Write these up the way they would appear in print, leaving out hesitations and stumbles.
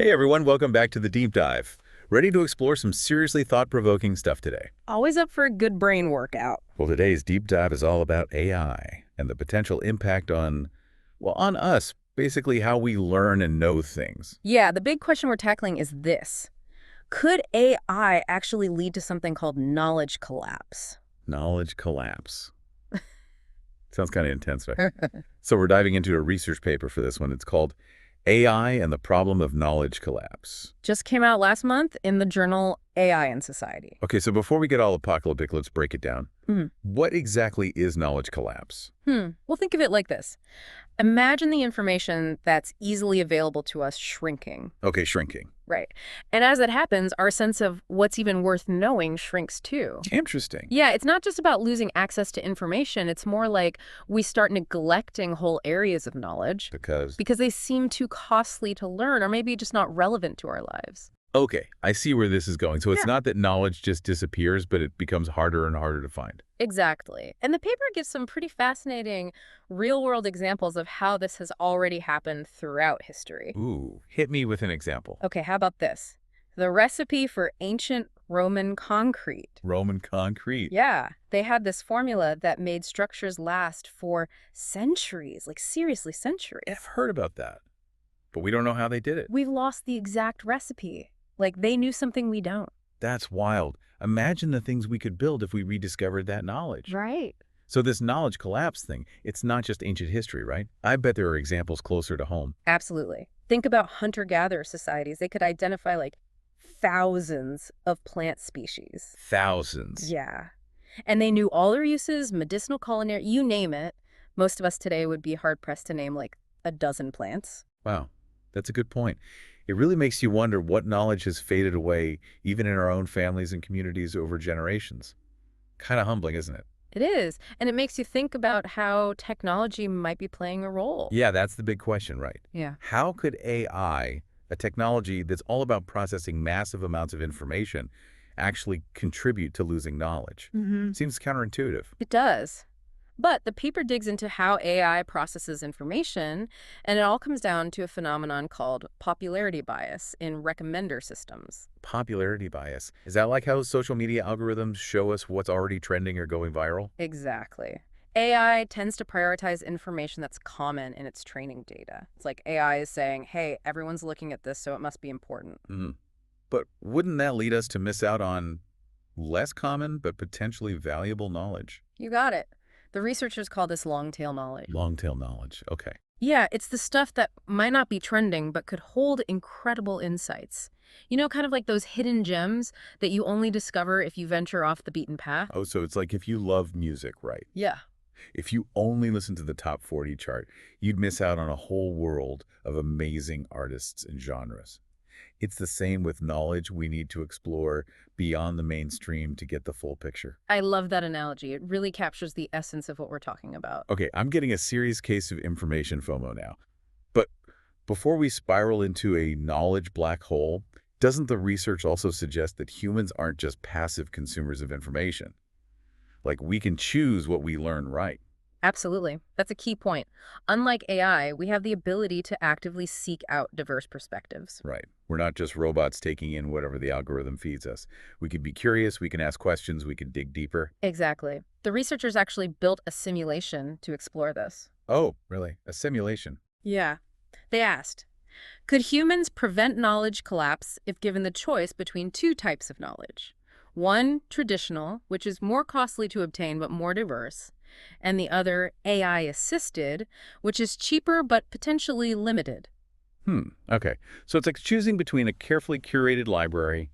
Hey everyone, welcome back to the Deep Dive. Ready to explore some seriously thought-provoking stuff today? Always up for a good brain workout. Well, today's Deep Dive is all about AI and the potential impact on, well, on us, basically how we learn and know things. Yeah, the big question we're tackling is this. Could AI actually lead to something called knowledge collapse? Knowledge collapse. Sounds kind of intense, right? So we're diving into a research paper for this one. It's called AI and the Problem of Knowledge Collapse. Just came out last month in the journal AI and Society. Okay, so before we get all apocalyptic, let's break it down. Hmm. What exactly is knowledge collapse? Well, think of it like this. Imagine the information that's easily available to us shrinking. Okay, shrinking. Right. And as that happens, our sense of what's even worth knowing shrinks too. Interesting. Yeah, it's not just about losing access to information. It's more like we start neglecting whole areas of knowledge Because, they seem too costly to learn or maybe just not relevant to our lives. okay, I see where this is going. So it's Yeah. not that knowledge just disappears, but it becomes harder and harder to find. Exactly. And the paper gives some pretty fascinating real-world examples of how this has already happened throughout history. Ooh, hit me with an example. Okay, how about this? The recipe for ancient Roman concrete. Roman concrete. Yeah, they had this formula that made structures last for centuries, like seriously centuries. I've heard about that, but we don't know how they did it. We've lost the exact recipe. Like they knew something we don't. That's wild. Imagine the things we could build if we rediscovered that knowledge. Right. So this knowledge collapse thing, it's not just ancient history, right? I bet there are examples closer to home. Absolutely. Think about hunter-gatherer societies. They could identify like thousands of plant species. Thousands. Yeah. And they knew all their uses, medicinal, culinary, you name it. Most of us today would be hard-pressed to name like a dozen plants. Wow, that's a good point. It really makes you wonder what knowledge has faded away, even in our own families and communities over generations. Kind of humbling, isn't it? It is. And it makes you think about how technology might be playing a role. Yeah, that's the big question, right? Yeah. How could AI, a technology that's all about processing massive amounts of information, actually contribute to losing knowledge? Seems counterintuitive. It does. But the paper digs into how AI processes information, and it all comes down to a phenomenon called popularity bias in recommender systems. Popularity bias. Is that like how social media algorithms show us what's already trending or going viral? Exactly. AI tends to prioritize information that's common in its training data. It's like AI is saying, hey, everyone's looking at this, so it must be important. But wouldn't that lead us to miss out on less common but potentially valuable knowledge? You got it. The researchers call this long-tail knowledge. Long-tail knowledge. Okay. Yeah, it's the stuff that might not be trending but could hold incredible insights. You know, kind of like those hidden gems that you only discover if you venture off the beaten path? Oh, so it's like if you love music, right? Yeah. If you only listen to the top 40 chart, you'd miss out on a whole world of amazing artists and genres. It's the same with knowledge we need to explore beyond the mainstream to get the full picture. I love that analogy. It really captures the essence of what we're talking about. Okay, I'm getting a serious case of information FOMO now. But before we spiral into a knowledge black hole, doesn't the research also suggest that humans aren't just passive consumers of information? Like we can choose what we learn, right? Absolutely. That's a key point. Unlike AI, we have the ability to actively seek out diverse perspectives. Right. We're not just robots taking in whatever the algorithm feeds us. We can be curious, we can ask questions, we can dig deeper. Exactly. The researchers actually built a simulation to explore this. Oh, really? A simulation? Yeah. They asked, could humans prevent knowledge collapse if given the choice between two types of knowledge? One, traditional, which is more costly to obtain but more diverse, and the other, AI-assisted, which is cheaper but potentially limited. Okay. So it's like choosing between a carefully curated library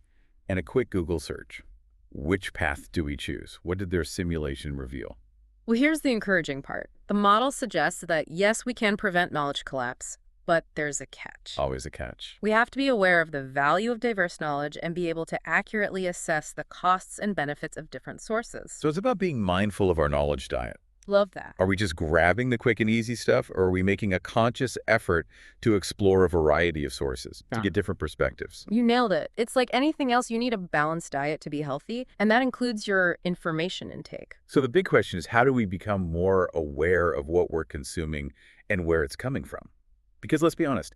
and a quick Google search. Which path do we choose? What did their simulation reveal? Well, here's the encouraging part. The model suggests that, yes, we can prevent knowledge collapse, but there's a catch. Always a catch. We have to be aware of the value of diverse knowledge and be able to accurately assess the costs and benefits of different sources. So it's about being mindful of our knowledge diet. Love that. Are we just grabbing the quick and easy stuff, or are we making a conscious effort to explore a variety of sources, to get different perspectives? You nailed it. It's like anything else, you need a balanced diet to be healthy, and that includes your information intake. So the big question is, how do we become more aware of what we're consuming and where it's coming from? Because let's be honest,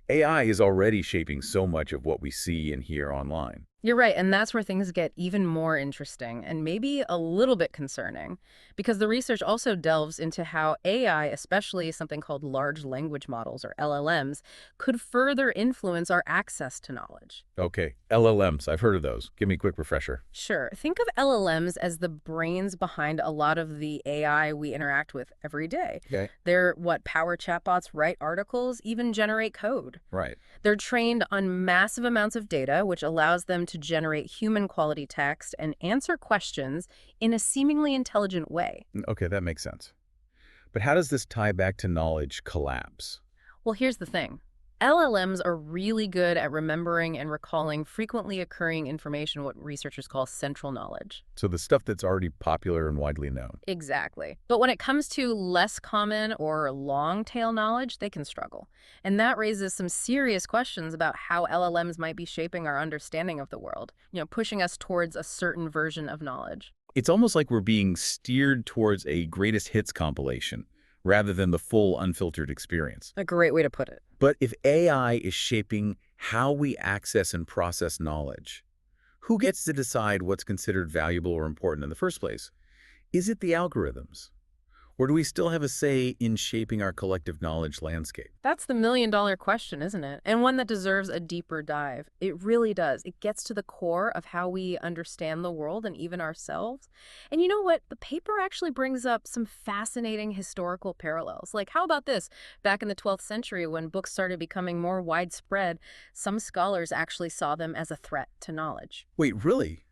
AI is already shaping so much of what we see and hear online. You're right, and that's where things get even more interesting and maybe a little bit concerning, because the research also delves into how AI, especially something called large language models or LLMs, could further influence our access to knowledge. Okay, LLMs, I've heard of those. Give me a quick refresher. Sure, think of LLMs as the brains behind a lot of the AI we interact with every day. Okay. They're what power chatbots write articles, even generate code. Right. They're trained on massive amounts of data, which allows them to generate human quality text and answer questions in a seemingly intelligent way. Okay, that makes sense. But how does this tie back to knowledge collapse? Well, here's the thing. LLMs are really good at remembering and recalling frequently occurring information, what researchers call central knowledge. So the stuff that's already popular and widely known. Exactly. But when it comes to less common or long tail knowledge, they can struggle. And that raises some serious questions about how LLMs might be shaping our understanding of the world, pushing us towards a certain version of knowledge. It's almost like we're being steered towards a greatest hits compilation rather than the full unfiltered experience. A great way to put it. But if AI is shaping how we access and process knowledge, who gets to decide what's considered valuable or important in the first place? Is it the algorithms? Or do we still have a say in shaping our collective knowledge landscape? That's the million-dollar question, isn't it? And one that deserves a deeper dive. It really does. It gets to the core of how we understand the world and even ourselves. And you know what? The paper actually brings up some fascinating historical parallels. Like, how about this? Back in the 12th century, when books started becoming more widespread, some scholars actually saw them as a threat to knowledge. Wait, really?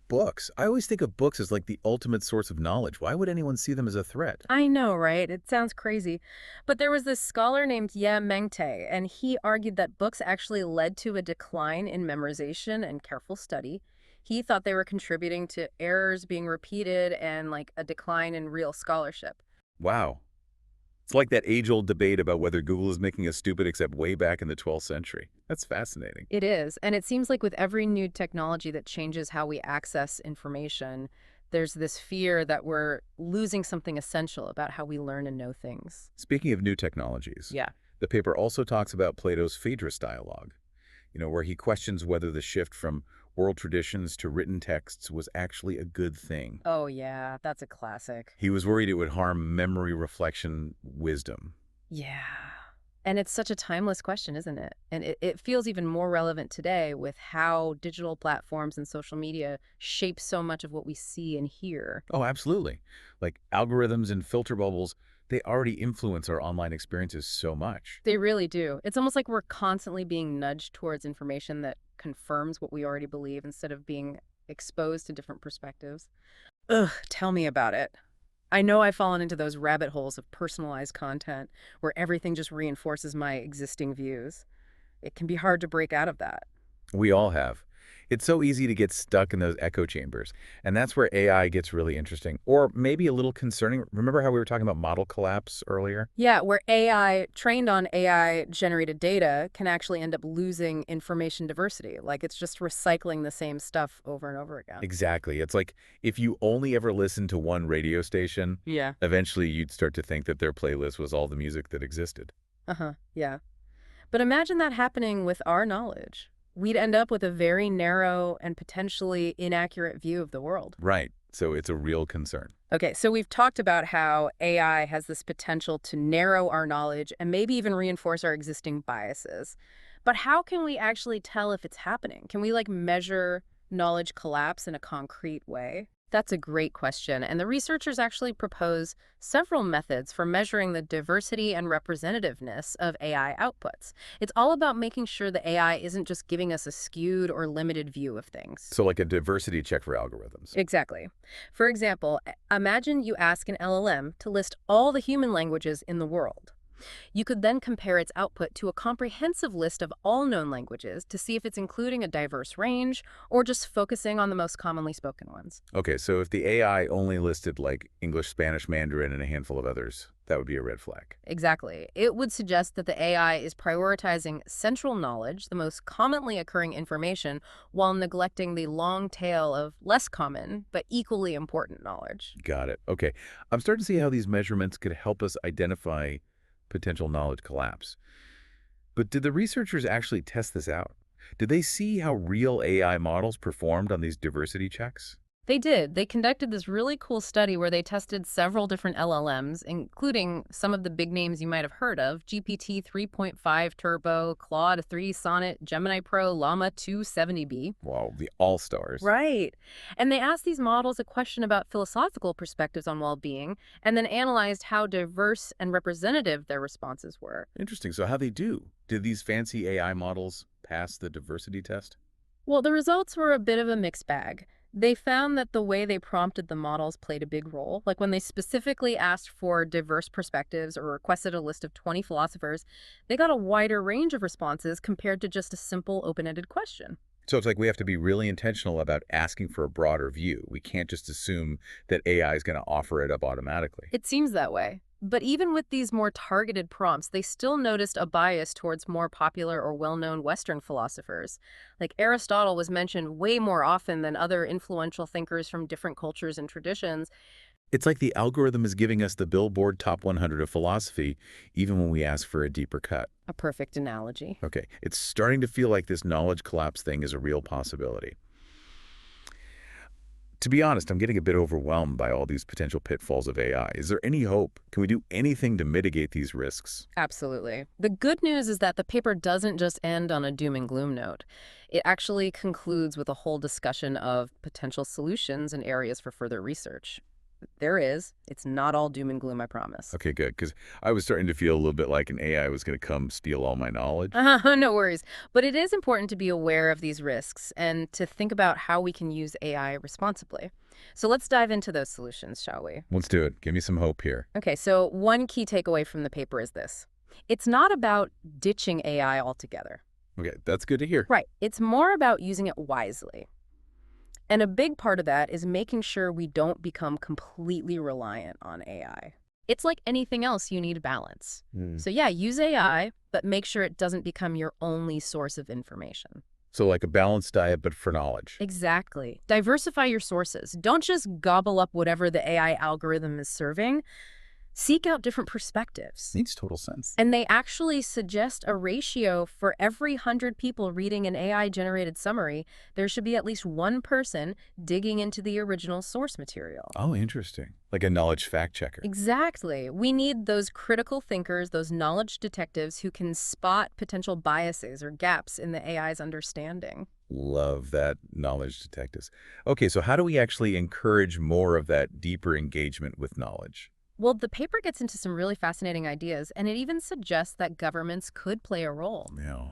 Books? I always think of books as like the ultimate source of knowledge. Why would anyone see them as a threat? I know, right? It sounds crazy. But there was this scholar named Ye Mengte, and he argued that books actually led to a decline in memorization and careful study. He thought they were contributing to errors being repeated and like a decline in real scholarship. Wow. It's like that age-old debate about whether Google is making us stupid, except way back in the 12th century. That's fascinating. It is, and it seems like with every new technology that changes how we access information, there's this fear that we're losing something essential about how we learn and know things. Speaking of new technologies, Yeah. the paper also talks about Plato's Phaedrus dialogue, where he questions whether the shift from oral traditions to written texts was actually a good thing. Oh, yeah, that's a classic. He was worried it would harm memory, reflection, wisdom. Yeah. And it's such a timeless question, isn't it? And it feels even more relevant today with how digital platforms and social media shape so much of what we see and hear. Oh, absolutely. Like algorithms and filter bubbles, they already influence our online experiences so much. They really do. It's almost like we're constantly being nudged towards information that confirms what we already believe instead of being exposed to different perspectives. Ugh, tell me about it. I know I've fallen into those rabbit holes of personalized content where everything just reinforces my existing views. It can be hard to break out of that. We all have. It's so easy to get stuck in those echo chambers. And that's where AI gets really interesting, or maybe a little concerning. Remember how we were talking about model collapse earlier? Yeah, where AI, trained on AI-generated data, can actually end up losing information diversity. Like it's just recycling the same stuff over and over again. Exactly. It's like if you only ever listened to one radio station, Yeah. eventually you'd start to think that their playlist was all the music that existed. Uh-huh, yeah. But imagine that happening with our knowledge. We'd end up with a very narrow and potentially inaccurate view of the world. Right. So it's a real concern. Okay, so we've talked about how AI has this potential to narrow our knowledge and maybe even reinforce our existing biases. But how can we actually tell if it's happening? Can we measure knowledge collapse in a concrete way? That's a great question, and the researchers actually propose several methods for measuring the diversity and representativeness of AI outputs. It's all about making sure the AI isn't just giving us a skewed or limited view of things. So like a diversity check for algorithms. Exactly. For example, imagine you ask an LLM to list all the human languages in the world. You could then compare its output to a comprehensive list of all known languages to see if it's including a diverse range or just focusing on the most commonly spoken ones. Okay, so if the AI only listed like English, Spanish, Mandarin, and a handful of others, that would be a red flag. Exactly. It would suggest that the AI is prioritizing central knowledge, the most commonly occurring information, while neglecting the long tail of less common but equally important knowledge. Got it. Okay, I'm starting to see how these measurements could help us identify potential knowledge collapse. But did the researchers actually test this out? Did they see how real AI models performed on these diversity checks? They did. They conducted this really cool study where they tested several different LLMs, including some of the big names you might have heard of: GPT 3.5 Turbo, Claude 3 Sonnet, Gemini Pro, Llama 270B. Wow, the all-stars. Right. And they asked these models a question about philosophical perspectives on well-being and then analyzed how diverse and representative their responses were. Interesting. So how they do? Did these fancy AI models pass the diversity test? Well, the results were a bit of a mixed bag. They found that the way they prompted the models played a big role. Like when they specifically asked for diverse perspectives or requested a list of 20 philosophers, they got a wider range of responses compared to just a simple open-ended question. So it's like we have to be really intentional about asking for a broader view. We can't just assume that AI is going to offer it up automatically. It seems that way. But even with these more targeted prompts, they still noticed a bias towards more popular or well-known Western philosophers. Like Aristotle was mentioned way more often than other influential thinkers from different cultures and traditions. It's like the algorithm is giving us the Billboard Top 100 of philosophy, even when we ask for a deeper cut. A perfect analogy. Okay, it's starting to feel like this knowledge collapse thing is a real possibility. To be honest, I'm getting a bit overwhelmed by all these potential pitfalls of AI. Is there any hope? Can we do anything to mitigate these risks? Absolutely. The good news is that the paper doesn't just end on a doom and gloom note. It actually concludes with a whole discussion of potential solutions and areas for further research. There is. It's not all doom and gloom, I promise. Okay, good, because I was starting to feel a little bit like an AI was going to come steal all my knowledge. No worries. But it is important to be aware of these risks and to think about how we can use AI responsibly. So let's dive into those solutions, shall we? Let's do it. Give me some hope here. Okay, so one key takeaway from the paper is this. It's not about ditching AI altogether. Okay, that's good to hear. Right. It's more about using it wisely. And a big part of that is making sure we don't become completely reliant on AI. It's like anything else, you need balance. So yeah, use AI, but make sure it doesn't become your only source of information. So like a balanced diet, but for knowledge. Exactly. Diversify your sources. Don't just gobble up whatever the AI algorithm is serving. Seek out different perspectives. Makes total sense. And they actually suggest a ratio for every 100 people reading an AI-generated summary, there should be at least one person digging into the original source material. Oh, interesting. Like a knowledge fact checker. Exactly. We need those critical thinkers, those knowledge detectives who can spot potential biases or gaps in the AI's understanding. Love that, knowledge detectives. Okay, so how do we actually encourage more of that deeper engagement with knowledge? Well, the paper gets into some really fascinating ideas, and it even suggests that governments could play a role. Yeah,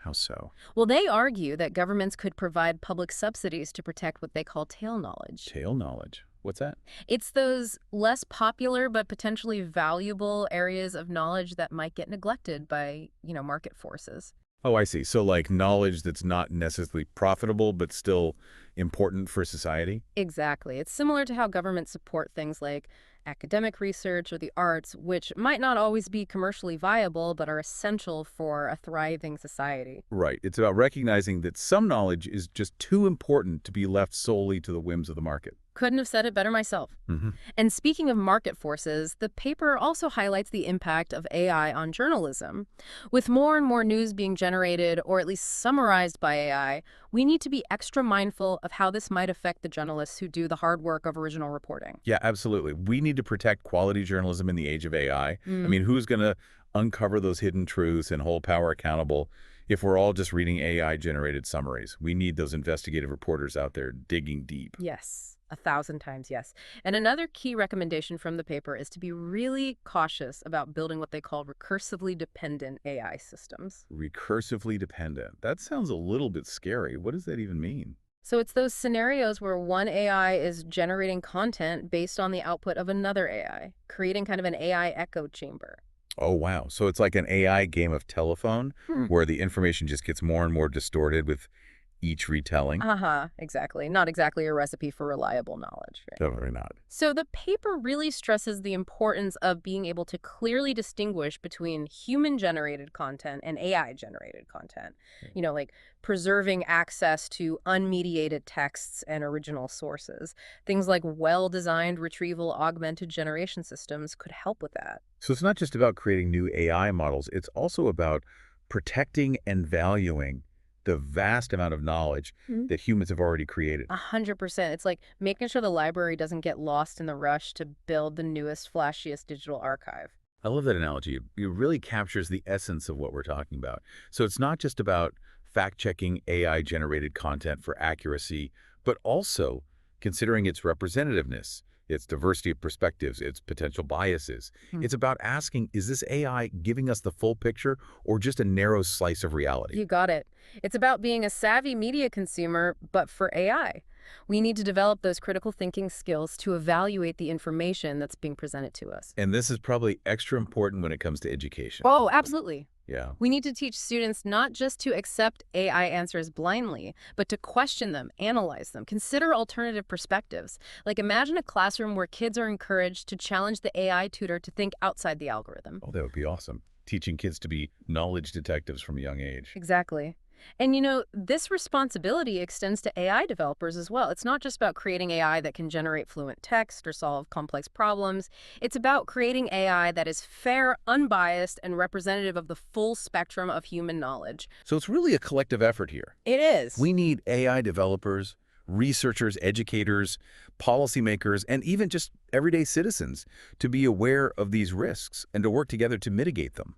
how so? Well, they argue that governments could provide public subsidies to protect what they call tail knowledge. Tail knowledge. What's that? It's those less popular but potentially valuable areas of knowledge that might get neglected by, market forces. Oh, I see. So like knowledge that's not necessarily profitable, but still important for society? Exactly. It's similar to how governments support things like academic research or the arts, which might not always be commercially viable, but are essential for a thriving society. Right. It's about recognizing that some knowledge is just too important to be left solely to the whims of the market. Couldn't have said it better myself. Mm-hmm. And speaking of market forces, the paper also highlights the impact of AI on journalism. With more and more news being generated, or at least summarized by AI, we need to be extra mindful of how this might affect the journalists who do the hard work of original reporting. Yeah, absolutely. We need to protect quality journalism in the age of AI. I mean, who's going to uncover those hidden truths and hold power accountable if we're all just reading AI-generated summaries? We need those investigative reporters out there digging deep. Yes. 1,000 times yes. And another key recommendation from the paper is to be really cautious about building what they call recursively dependent AI systems. Recursively dependent. That sounds a little bit scary. What does that even mean? So it's those scenarios where one AI is generating content based on the output of another AI, creating kind of an AI echo chamber. Oh, wow. So it's like an AI game of telephone where the information just gets more and more distorted with each retelling? Exactly. Not exactly a recipe for reliable knowledge, right? Definitely not. So the paper really stresses the importance of being able to clearly distinguish between human-generated content and AI-generated content. Like preserving access to unmediated texts and original sources. Things like well-designed retrieval augmented generation systems could help with that. So it's not just about creating new AI models. It's also about protecting and valuing the vast amount of knowledge that humans have already created. 100%. It's like making sure the library doesn't get lost in the rush to build the newest, flashiest digital archive. I love that analogy. It really captures the essence of what we're talking about. So it's not just about fact-checking AI-generated content for accuracy, but also considering its representativeness, its diversity of perspectives, its potential biases. Hmm. It's about asking, is this AI giving us the full picture or just a narrow slice of reality? You got it. It's about being a savvy media consumer, but for AI. We need to develop those critical thinking skills to evaluate the information that's being presented to us. And this is probably extra important when it comes to education. Oh, absolutely. Yeah. We need to teach students not just to accept AI answers blindly, but to question them, analyze them, consider alternative perspectives. Like imagine a classroom where kids are encouraged to challenge the AI tutor to think outside the algorithm. Oh, that would be awesome. Teaching kids to be knowledge detectives from a young age. Exactly. And this responsibility extends to AI developers as well. It's not just about creating AI that can generate fluent text or solve complex problems. It's about creating AI that is fair, unbiased, and representative of the full spectrum of human knowledge. So it's really a collective effort here. It is. We need AI developers, researchers, educators, policymakers, and even just everyday citizens to be aware of these risks and to work together to mitigate them.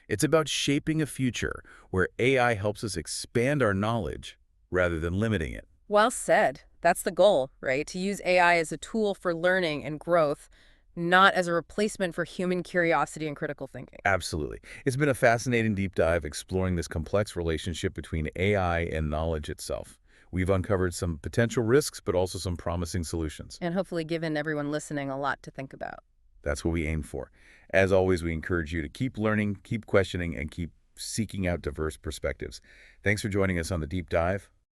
It's about shaping a future where AI helps us expand our knowledge rather than limiting it. Well said. That's the goal, right? To use AI as a tool for learning and growth, not as a replacement for human curiosity and critical thinking. Absolutely. It's been a fascinating deep dive exploring this complex relationship between AI and knowledge itself. We've uncovered some potential risks, but also some promising solutions. And hopefully given everyone listening a lot to think about. That's what we aim for. As always, we encourage you to keep learning, keep questioning, and keep seeking out diverse perspectives. Thanks for joining us on the deep dive.